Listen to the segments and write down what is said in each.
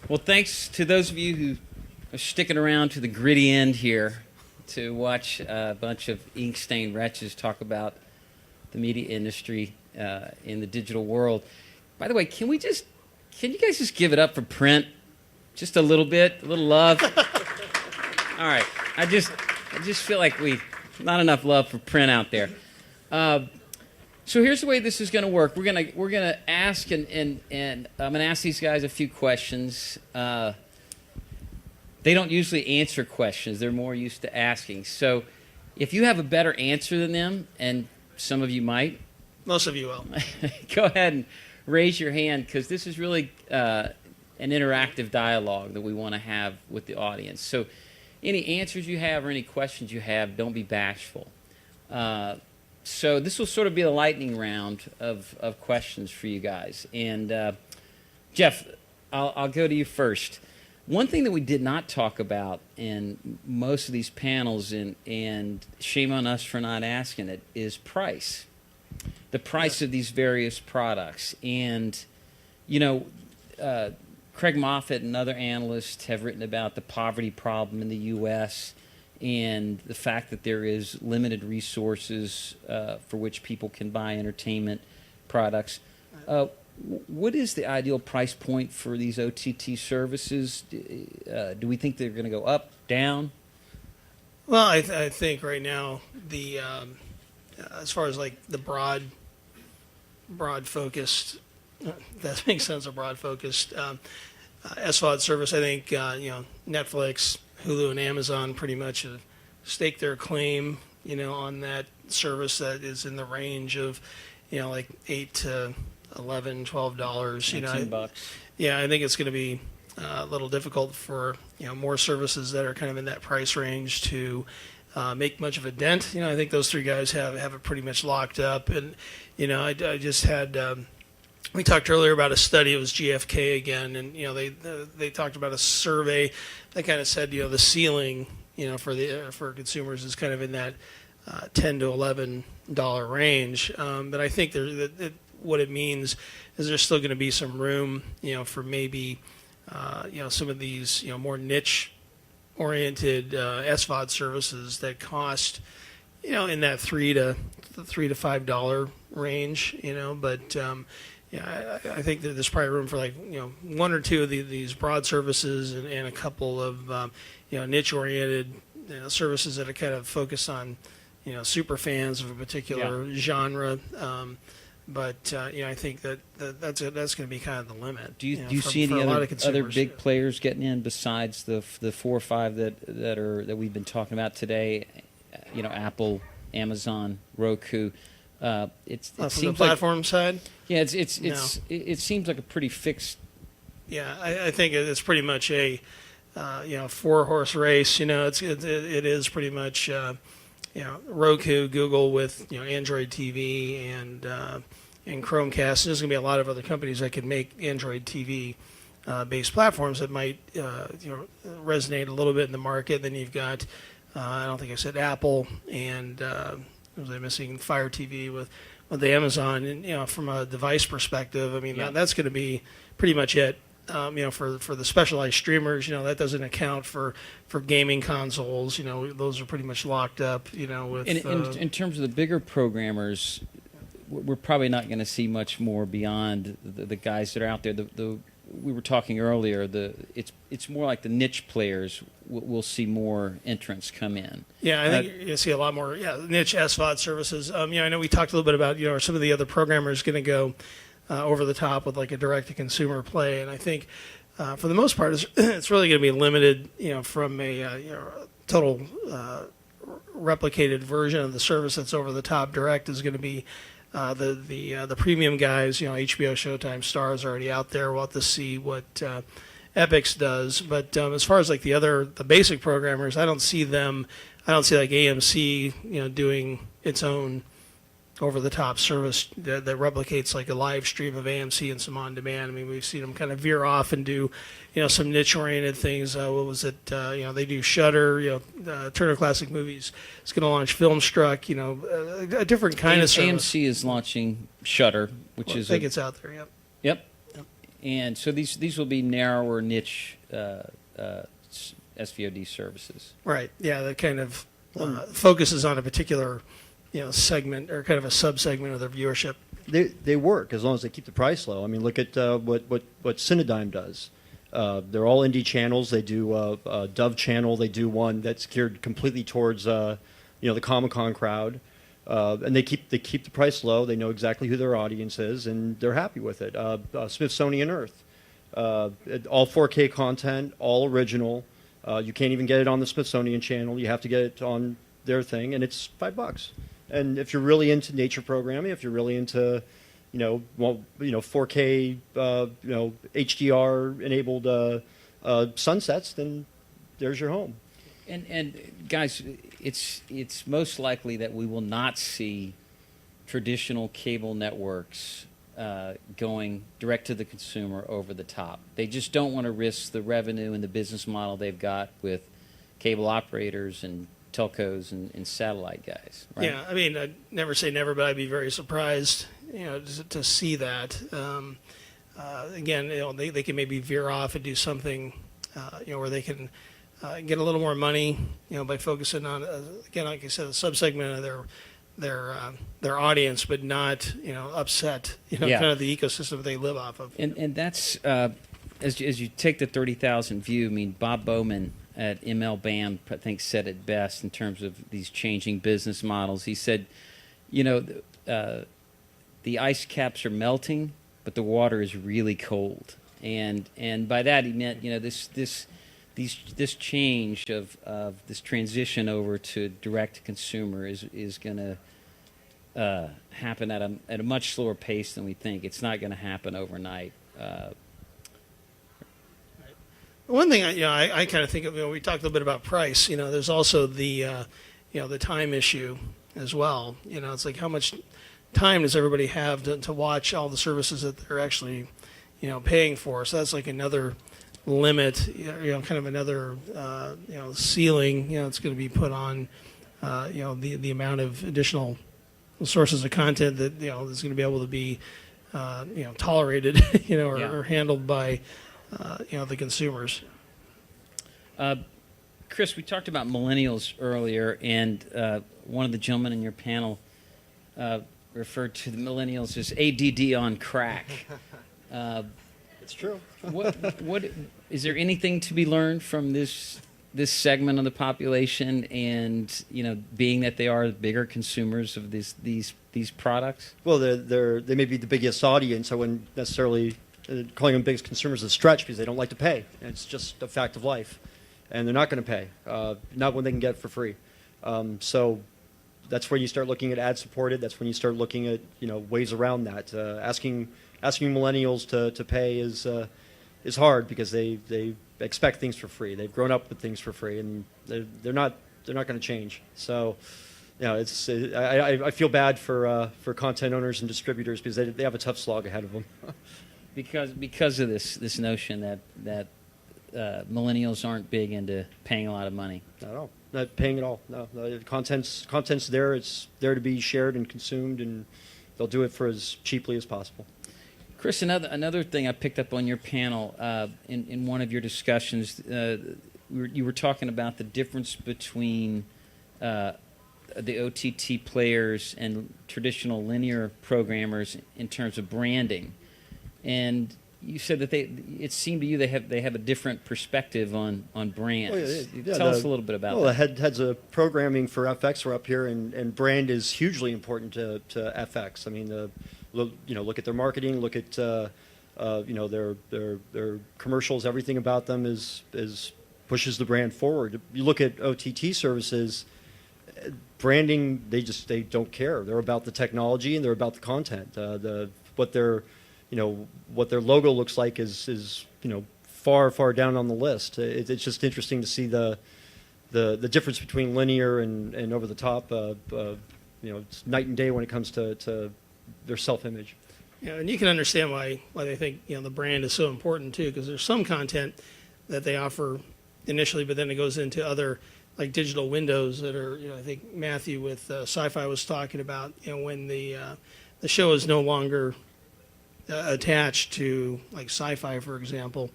Well, thanks to those of you who are sticking around to the gritty end here to watch a bunch of ink-stained wretches talk about the media industry in the digital world. By the way, can you guys just give it up for print? Just a little bit, a little love. All right, I just feel like not enough love for print out there. So here's the way this is going to work. We're gonna ask and I'm gonna ask these guys a few questions. They don't usually answer questions; they're more used to asking. So if you have a better answer than them, and some of you might, most of you will, go ahead and raise your hand, because this is really an interactive dialogue that we want to have with the audience. So any answers you have or any questions you have, don't be bashful. So this will sort of be a lightning round of questions for you guys. And Jeff, I'll go to you first. One thing that we did not talk about in most of these panels, and shame on us for not asking it, is price. The price of these various products. And, Craig Moffat and other analysts have written about the poverty problem in the U.S., and the fact that there is limited resources for which people can buy entertainment products. What is the ideal price point for these OTT services? Do we think they're going to go up, down? Well, I think right now as far as like the broad focused, that makes sense. A broad focused SVOD service. I think Netflix, Hulu, and Amazon pretty much have staked their claim, on that service that is in the range of, like $8 to $11, $12. $19. Yeah, I think it's going to be a little difficult for more services that are kind of in that price range to make much of a dent. I think those three guys have it pretty much locked up. And I just had. We talked earlier about a study. It was GFK again, and they talked about a survey that kind of said the ceiling for consumers is kind of in that $10 to $11 range. But I think what it means is there's still going to be some room for maybe some of these more niche oriented SVOD services that cost in that $3 to $5 range. But I think that there's probably room for one or two of these broad services and a couple of niche-oriented services that are kind of focused on super fans of a particular genre. But I think that's going to be kind of the limit. Do you see any other big players getting in besides the 4 or 5 that we've been talking about today? Apple, Amazon, Roku. From the platform side. Yeah, it seems like a pretty fixed. Yeah, I think it's pretty much a 4-horse race. It is pretty much Roku, Google with Android TV and Chromecast. There's going to be a lot of other companies that can make Android TV based platforms that might resonate a little bit in the market. Then you've got I don't think I said Apple and was I missing Fire TV with the Amazon, and from a device perspective, I mean that's going to be pretty much it. For the specialized streamers, that doesn't account for gaming consoles. Those are pretty much locked up. With in terms of the bigger programmers, we're probably not going to see much more beyond the guys that are out there. We were talking earlier. It's more like the niche players. We'll see more entrants come in. Yeah, I think you'll see a lot more. Yeah, niche SVOD services. I know we talked a little bit about are some of the other programmers going to go over the top with like a direct-to-consumer play, and I think for the most part it's really going to be limited. From a total replicated version of the service that's over the top. Direct is going to be the premium guys, HBO, Showtime, Starz already out there. We'll have to see what Epix does. But as far as like the basic programmers, I don't see like AMC, doing its own over-the-top service that replicates like a live stream of AMC and some on-demand. I mean, we've seen them kind of veer off and do, some niche-oriented things. What was it? They do Shudder. Turner Classic Movies is going to launch Filmstruck. A different kind of service. AMC is launching Shudder, which is I think it's out there. Yep. Yep. And so these will be narrower niche SVOD services. Right. Yeah. That kind of focuses on a particular, segment or kind of a sub-segment of their viewership. They work as long as they keep the price low. I mean, look at what Cinedigm does. They're all indie channels. They do a Dove channel. They do one that's geared completely towards the Comic-Con crowd, and they keep the price low. They know exactly who their audience is, and they're happy with it. Smithsonian Earth, all 4K content, all original. You can't even get it on the Smithsonian channel. You have to get it on their thing, and it's $5. And if you're really into nature programming, if you're really into 4K, HDR enabled sunsets, then there's your home. And guys, it's most likely that we will not see traditional cable networks going direct to the consumer over the top. They just don't want to risk the revenue and the business model they've got with cable operators and telcos and satellite guys. Right? Yeah, I mean, I'd never say never, but I'd be very surprised, to see that. Again, they can maybe veer off and do something, where they can get a little more money, by focusing on, again, like I said, a subsegment of their audience, but not, upset, kind of the ecosystem they live off of. And that's as you take the 30,000 view. I mean, Bob Bowman at MLBAM, I think, said it best in terms of these changing business models. He said, the ice caps are melting, but the water is really cold. And by that he meant, this change of this transition over to direct to consumer is going to happen at a much slower pace than we think. It's not going to happen overnight. One thing I kind of think of, we talked a little bit about price. There's also the the time issue as well. It's like how much time does everybody have to watch all the services that they're actually paying for? So that's like another limit, kind of another ceiling. It's going to be put on the amount of additional sources of content that is going to be able to be tolerated or handled by the consumers. Chris, we talked about millennials earlier, and one of the gentlemen in your panel referred to the millennials as ADD on crack. It's true. What is there anything to be learned from this segment of the population, and being that they are bigger consumers of these products? Well, they may be the biggest audience. I wouldn't necessarily calling them biggest consumers is a stretch because they don't like to pay. It's just a fact of life, and they're not going to pay, not when they can get it for free. So that's where you start looking at ad supported. That's when you start looking at ways around that. Asking millennials to pay is hard because they expect things for free. They've grown up with things for free, and they're not going to change. So I feel bad for content owners and distributors because they have a tough slog ahead of them. Because of this notion that millennials aren't big into paying a lot of money. Not at all. Not paying at all. No. Content's there. It's there to be shared and consumed, and they'll do it for as cheaply as possible. Chris, another thing I picked up on your panel in one of your discussions, you were talking about the difference between the OTT players and traditional linear programmers in terms of branding. And you said that it seemed to you they have a different perspective on brands. Tell us a little bit about that. Well, the heads of programming for FX are up here, and brand is hugely important to FX. I mean, look at their marketing, look at their commercials. Everything about them is pushes the brand forward. You look at OTT services, branding, they don't care. They're about the technology and they're about the content. What their logo looks like is far down on the list. It's just interesting to see the difference between linear and over the top. It's night and day when it comes to their self-image. Yeah, and you can understand why they think the brand is so important too, because there's some content that they offer initially, but then it goes into other like digital windows that are I think Matthew with Sci-Fi was talking about when the show is no longer attached to like sci-fi, for example.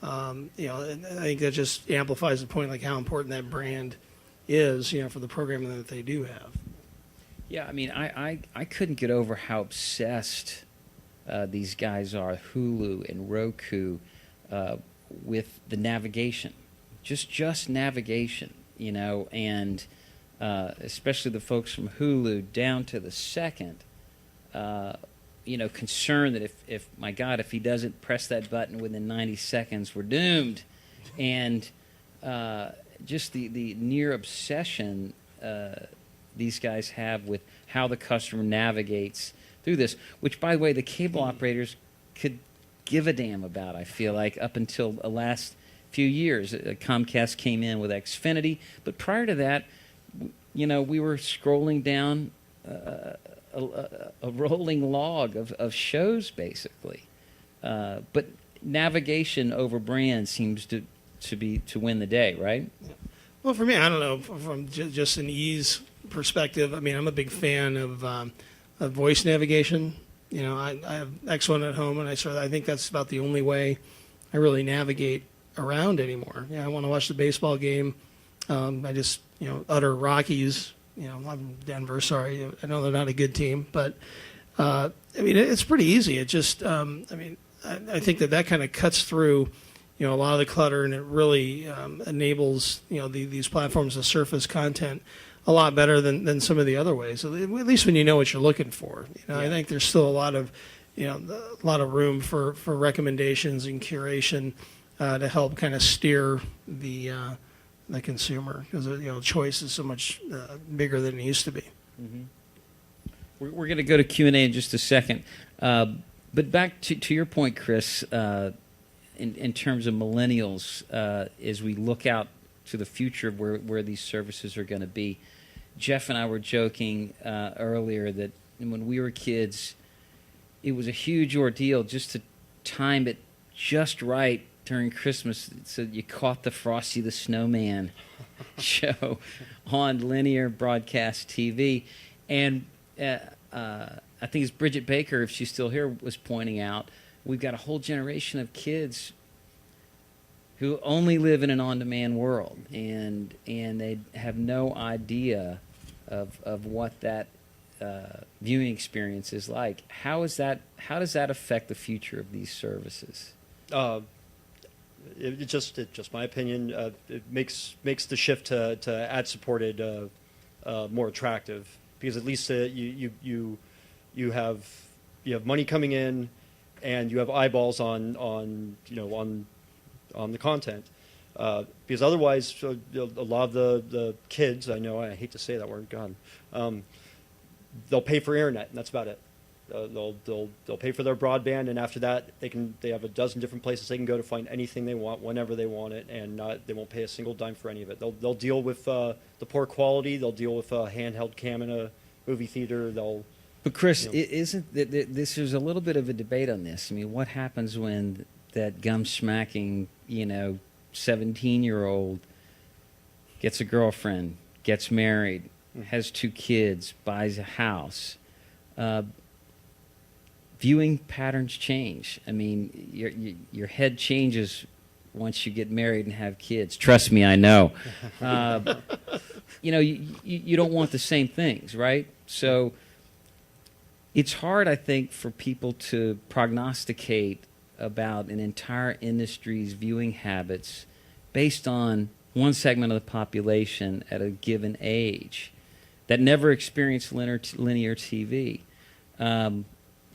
And I think that just amplifies the point, like how important that brand is, for the programming that they do have. Yeah, I mean, I couldn't get over how obsessed these guys are, Hulu and Roku, with the navigation, just navigation, and especially the folks from Hulu down to the second, concerned that if my God, if he doesn't press that button within 90 seconds, we're doomed, and just the near obsession these guys have with how the customer navigates through this, which, by the way, the cable operators could give a damn about, I feel like, up until the last few years. Comcast came in with Xfinity, but prior to that, we were scrolling down a rolling log of shows, basically. But navigation over brand seems to win the day, right? Well, for me, I don't know, from just an ease perspective, I mean, I'm a big fan of voice navigation. I have X1 at home, and I think that's about the only way I really navigate around anymore. I want to watch the baseball game. I just, utter Rockies. I'm Denver, sorry. I know they're not a good team, but, it's pretty easy. It just, I think that kind of cuts through, a lot of the clutter, and it really enables, these platforms to surface content a lot better than some of the other ways. At least when you know what you're looking for. I think there's still a lot of room for recommendations and curation to help kind of steer the consumer, because choice is so much bigger than it used to be. Mm-hmm. We're going to go to Q&A in just a second, but back to your point, Chris. In terms of millennials, as we look out to the future of where these services are going to be, Jeff and I were joking earlier that when we were kids, it was a huge ordeal just to time it just right during Christmas so you caught the Frosty the Snowman show on linear broadcast TV. And I think it's Bridget Baker, if she's still here, was pointing out, we've got a whole generation of kids who only live in an on-demand world, and they have no idea of what that viewing experience is like. How does that affect the future of these services? It's just my opinion. It makes the shift to ad-supported more attractive, because at least you have money coming in, and you have eyeballs on the content, because otherwise a lot of the kids, I know, I hate to say that word, God, they'll pay for internet, and that's about it. They'll pay for their broadband, and after that they have a dozen different places they can go to find anything they want whenever they want it, and they won't pay a single dime for any of it. They'll deal with the poor quality. They'll deal with a handheld cam in a movie theater. But Chris, isn't this? There's a little bit of a debate on this. I mean, what happens when that gum-smacking, 17-year-old gets a girlfriend, gets married, has 2 kids, buys a house? Viewing patterns change. I mean, your head changes once you get married and have kids. Trust me, I know. You don't want the same things, right? So it's hard, I think, for people to prognosticate about an entire industry's viewing habits based on one segment of the population at a given age that never experienced linear TV.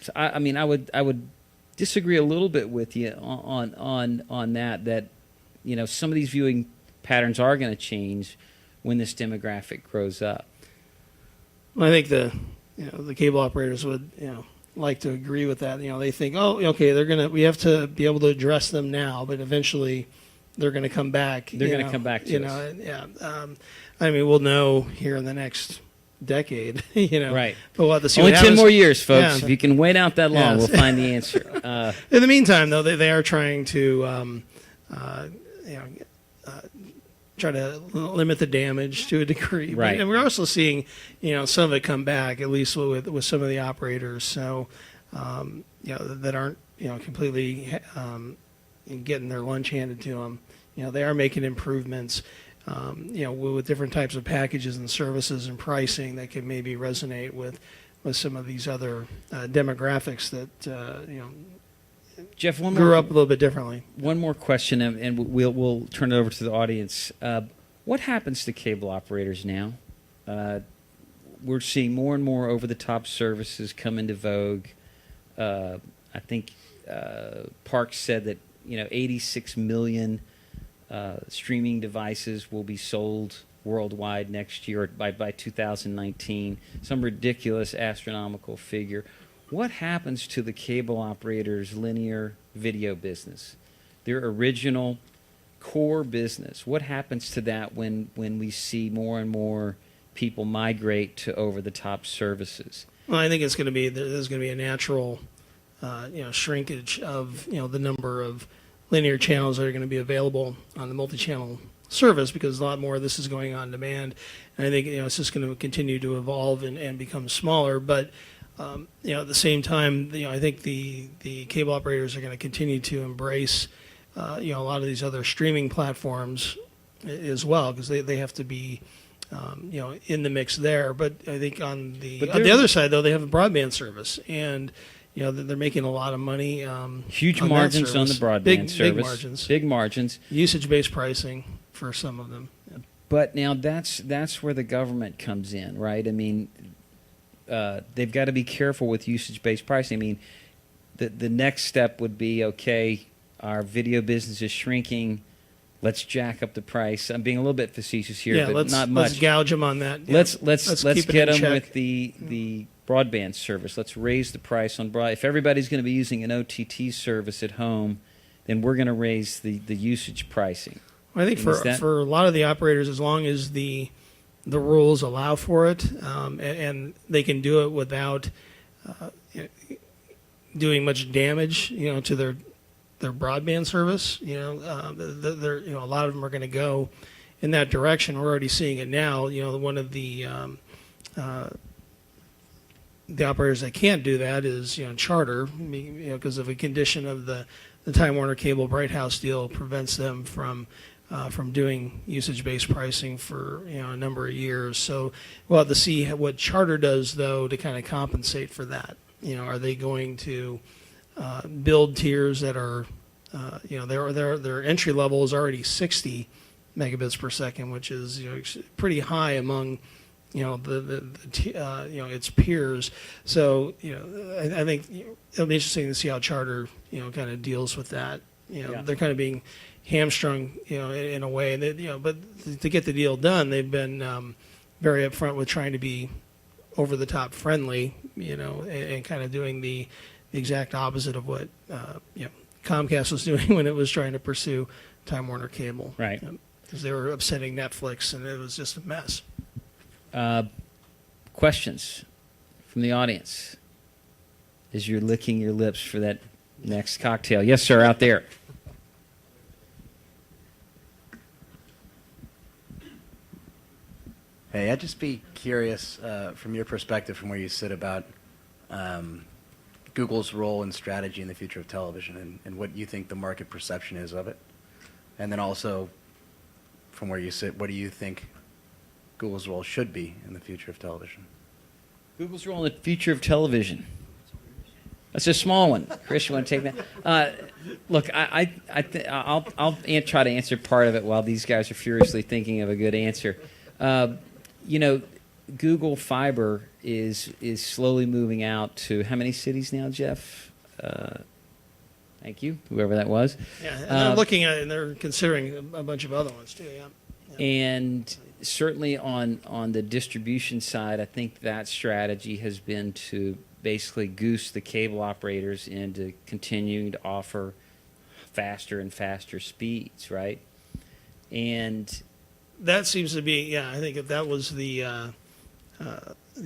So I mean, I would disagree a little bit with you on that some of these viewing patterns are going to change when this demographic grows up. Well, I think the cable operators would like to agree with that. They think, we have to be able to address them now, but eventually they're going to come back. They're going to come back to us. I mean, we'll know here in the next decade, Right. But we'll have to see. Only what 10 more years, folks. Yeah. If you can wait out that long, we'll find the answer. In the meantime, though, they are trying to, try to limit the damage to a degree. Right. And we're also seeing, some of it come back, at least with some of the operators. So, that aren't completely getting their lunch handed to them. They are making improvements. With different types of packages and services and pricing that can maybe resonate with some of these other demographics that Jeff, grew up a little bit differently. One more question, and we'll turn it over to the audience. What happens to cable operators now? We're seeing more and more over-the-top services come into vogue. I think Parks said that 86 million streaming devices will be sold worldwide next year by 2019. Some ridiculous astronomical figure. What happens to the cable operators' linear video business, their original core business? What happens to that when we see more and more people migrate to over-the-top services? Well, I think there's going to be a natural shrinkage of the number of linear channels that are going to be available on the multi-channel service, because a lot more of this is going on demand, and I think it's just going to continue to evolve and become smaller. But at the same time, I think the cable operators are going to continue to embrace a lot of these other streaming platforms as well, because they have to be in the mix there. But I think on the other side, though, they have a broadband service, and they're making a lot of money. Huge on margins on the broadband service. Big margins. Usage-based pricing for some of them. Yeah. But now that's where the government comes in, right? I mean, they've got to be careful with usage-based pricing. I mean, the next step would be, okay, our video business is shrinking. Let's jack up the price. I'm being a little bit facetious here, but not much. Let's gouge them on that. Yeah. Let's get them with the broadband service. Let's raise the price on broad. If everybody's going to be using an OTT service at home, then we're going to raise the usage pricing. Well, I think for a lot of the operators, as long as the rules allow for it, and they can do it without doing much damage, to their broadband service. A lot of them are going to go in that direction. We're already seeing it now. One of the operators that can't do that is Charter, because of a condition of the Time Warner Cable Bright House deal prevents them from doing usage-based pricing for a number of years. So we'll have to see what Charter does, though, to kind of compensate for that. Are they going to build tiers that are their entry level is already 60 megabits per second, which is pretty high among its peers. So I think it'll be interesting to see how Charter kind of deals with that. They're kind of being hamstrung in a way that but to get the deal done, they've been very upfront with trying to be over the top friendly, and kind of doing the exact opposite of what Comcast was doing when it was trying to pursue Time Warner Cable. Right. Because they were upsetting Netflix, and it was just a mess. Questions from the audience as you're licking your lips for that next cocktail. Yes, sir, out there. Hey, I'd just be curious from your perspective, from where you sit, about Google's role and strategy in the future of television, and what you think the market perception is of it. And then also, from where you sit, what do you think Google's role should be in the future of television? Google's role in the future of television. That's a small one. Chris, you want to take that? Look, I'll try to answer part of it while these guys are furiously thinking of a good answer. Google Fiber is slowly moving out to how many cities now, Jeff? Thank you, whoever that was. Yeah, and they're looking at it, and they're considering a bunch of other ones too. Yeah. And certainly on the distribution side, I think that strategy has been to basically goose the cable operators into continuing to offer faster and faster speeds, right? And that seems to be, I think if that was the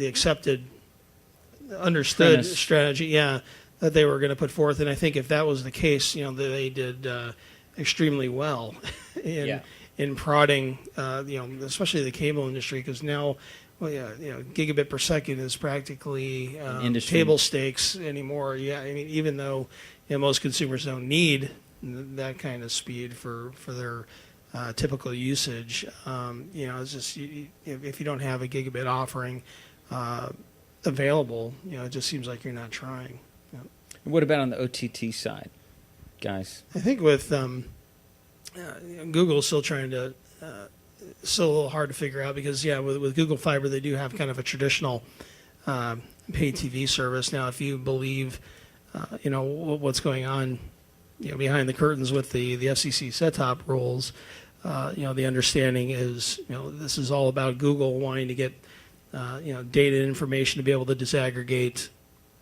accepted, understood premise strategy, that they were going to put forth. And I think if that was the case, they did extremely well in prodding, especially the cable industry, because now well, yeah, gigabit per second is practically industry. table stakes anymore. Yeah, I mean, even though most consumers don't need that kind of speed for their typical usage, it's just if you don't have a gigabit offering available, it just seems like you're not trying. What about on the OTT side, guys? I think with Google's still trying to. Still a little hard to figure out because, with Google Fiber, they do have kind of a traditional pay TV service. Now, if you believe, what's going on, behind the curtains with the FCC set-top rules, the understanding is, this is all about Google wanting to get, data and information to be able to disaggregate,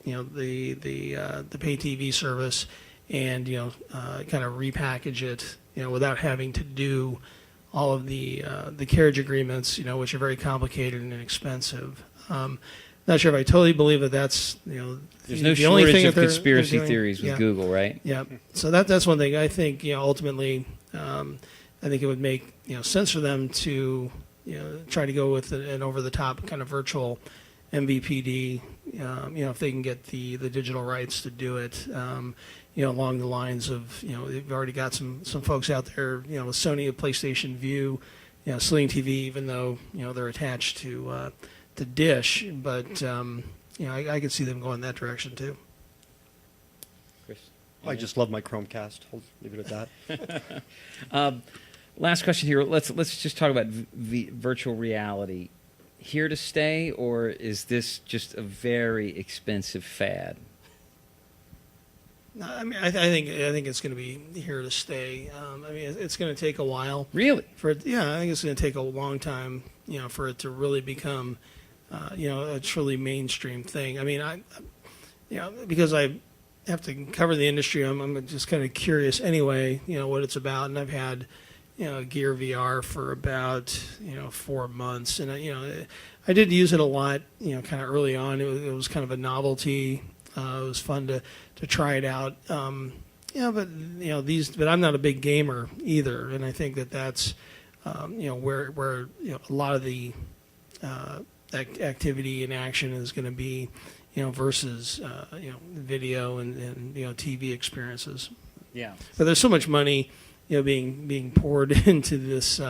the pay TV service and, kind of repackage it, without having to do all of the carriage agreements, which are very complicated and expensive. Not sure if I totally believe that that's There's no the only shortage thing of that they're conspiracy doing. theories with Yeah. Google, right? Yeah. So that's one thing I think ultimately I think it would make sense for them to try to go with an over the top kind of virtual MVPD. If they can get the digital rights to do it. Along the lines of, they've already got some folks out there, with Sony, PlayStation View, Sling TV, even though, they're attached to Dish. But, I could see them going that direction too. Chris? I just love my Chromecast. I'll leave it at that. Last question here. Let's just talk about virtual reality. Here to stay, or is this just a very expensive fad? I mean, I think it's going to be here to stay. It's going to take a while. Really? I think it's going to take a long time, for it to really become, a truly mainstream thing. I mean, because I have to cover the industry, I'm just kind of curious anyway, what it's about. And I've had, Gear VR for about, 4 months, and I did use it a lot, kind of early on. It was kind of a novelty. It was fun to try it out. But I'm not a big gamer either, and I think that's where a lot of the activity and action is going to be, versus video and TV experiences. Yeah. But there's so much money, being poured into this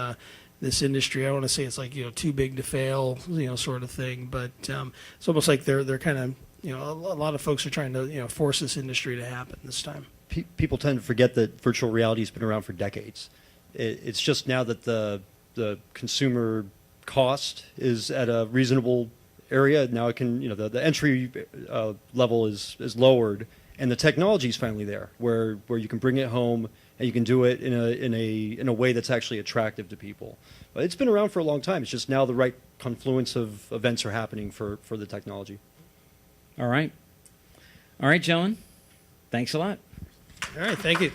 industry. I don't want to say it's like too big to fail, sort of thing. But it's almost like they're kind of a lot of folks are trying to force this industry to happen this time. People tend to forget that virtual reality has been around for decades. It's just now that the consumer cost is at a reasonable area. Now it can, the entry level is lowered, and the technology is finally there, where you can bring it home and you can do it in a way that's actually attractive to people. But it's been around for a long time. It's just now the right confluence of events are happening for the technology. All right, gentlemen. Thanks a lot. All right, thank you.